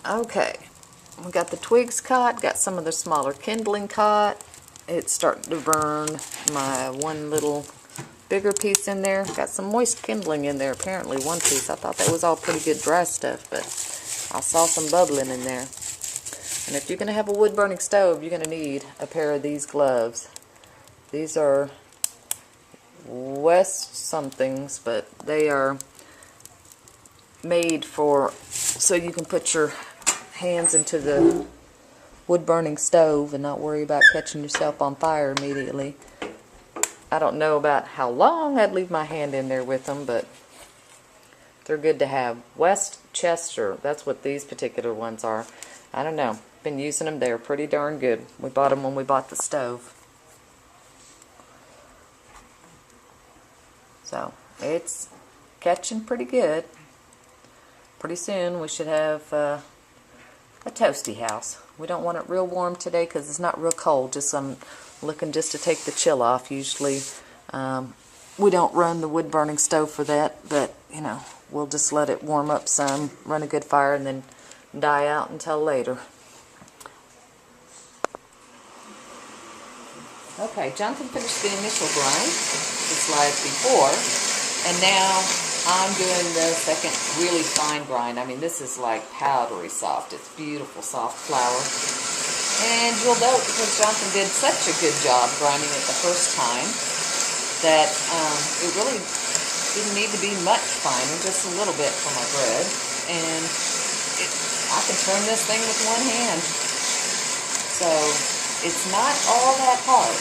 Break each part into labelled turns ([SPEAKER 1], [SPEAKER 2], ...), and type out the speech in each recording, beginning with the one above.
[SPEAKER 1] Okay, we got the twigs caught, got some of the smaller kindling caught. It's starting to burn my one little bigger piece in there. Got some moist kindling in there, apparently one piece. I thought that was all pretty good dry stuff, but I saw some bubbling in there. And if you're going to have a wood burning stove, you're going to need a pair of these gloves. These are West somethings, but they are made for so you can put your hands into the wood burning stove and not worry about catching yourself on fire immediately. I don't know about how long I'd leave my hand in there with them, but they're good to have. West Chester, that's what these particular ones are. I don't know. Been using them. They're pretty darn good. We bought them when we bought the stove. So it's catching pretty good. Pretty soon we should have a toasty house. We don't want it real warm today because it's not real cold. Just I'm looking just to take the chill off. Usually we don't run the wood burning stove for that, but you know, we'll just let it warm up some, run a good fire, and then die out until later. Okay, Jonathan finished the initial grind, the slides before, and now I'm doing the second really fine grind. I mean, this is like powdery soft. It's beautiful, soft flour. And you'll note, because Jonathan did such a good job grinding it the first time, that it really didn't need to be much finer, just a little bit for my bread. And I can turn this thing with one hand. So it's not all that hard.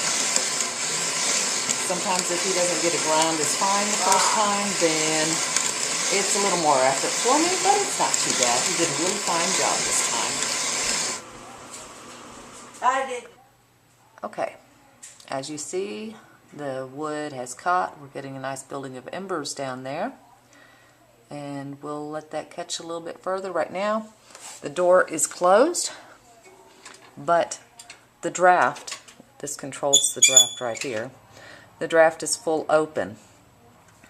[SPEAKER 1] Sometimes if he doesn't get it ground as fine the first time, then it's a little more effort for me, but it's not too bad. He did a really fine job this time.
[SPEAKER 2] I did.
[SPEAKER 1] Okay, as you see, the wood has caught. We're getting a nice building of embers down there. And we'll let that catch a little bit further. Right now, the door is closed, but the draft, this controls the draft right here, the draft is full open,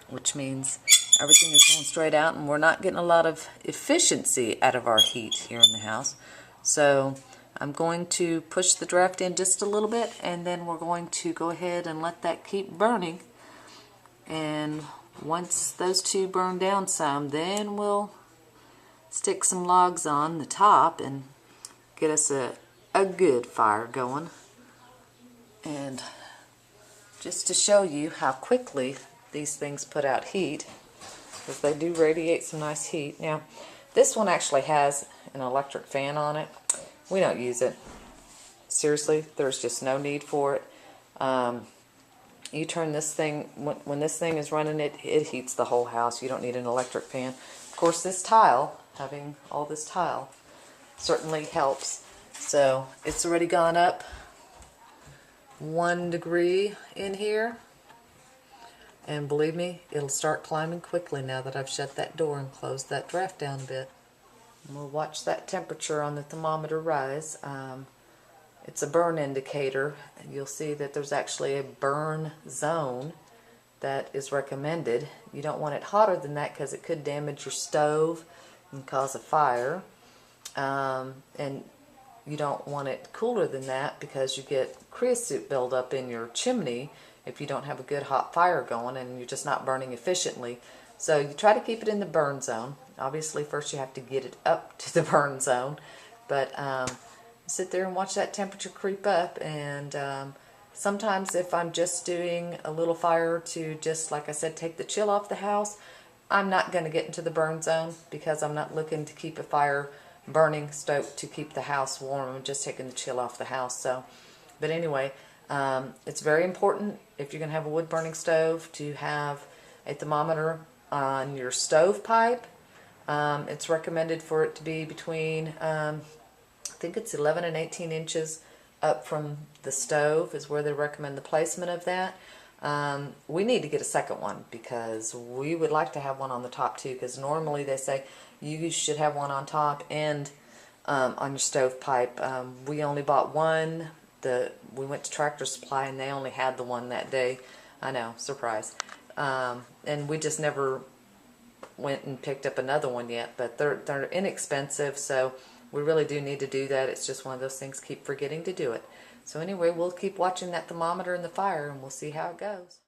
[SPEAKER 1] which means everything is going straight out and we're not getting a lot of efficiency out of our heat here in the house. So I'm going to push the draft in just a little bit, and then we're going to go ahead and let that keep burning. And once those two burn down some, then we'll stick some logs on the top and get us a good fire going. And just to show you how quickly these things put out heat, because they do radiate some nice heat. Now, this one actually has an electric fan on it. We don't use it. Seriously, there's just no need for it. You turn this thing, when this thing is running, it heats the whole house. You don't need an electric fan. Of course, this tile, having all this tile, certainly helps. So it's already gone up 1 degree in here. And believe me, it'll start climbing quickly now that I've shut that door and closed that draft down a bit. And we'll watch that temperature on the thermometer rise. It's a burn indicator. You'll see that there's actually a burn zone that is recommended. You don't want it hotter than that because it could damage your stove and cause a fire. And you don't want it cooler than that because you get creosote buildup in your chimney if you don't have a good hot fire going and you're just not burning efficiently. So you try to keep it in the burn zone. Obviously first you have to get it up to the burn zone, but sit there and watch that temperature creep up. And sometimes if I'm just doing a little fire to just, like I said, take the chill off the house, I'm not going to get into the burn zone because I'm not looking to keep a fire burning, stoked to keep the house warm. I'm just taking the chill off the house. So, but anyway, it's very important if you're going to have a wood burning stove to have a thermometer on your stove pipe. It's recommended for it to be between I think it's 11 and 18 inches up from the stove is where they recommend the placement of that. We need to get a second one because we would like to have one on the top too, because normally they say you should have one on top and on your stove pipe. We only bought one. We went to Tractor Supply and they only had the one that day. I know, surprise. And we just never went and picked up another one yet, but they're inexpensive, so We really do need to do that. It's just one of those things, keep forgetting to do it. So anyway, we'll keep watching that thermometer and the fire, and we'll see how it goes.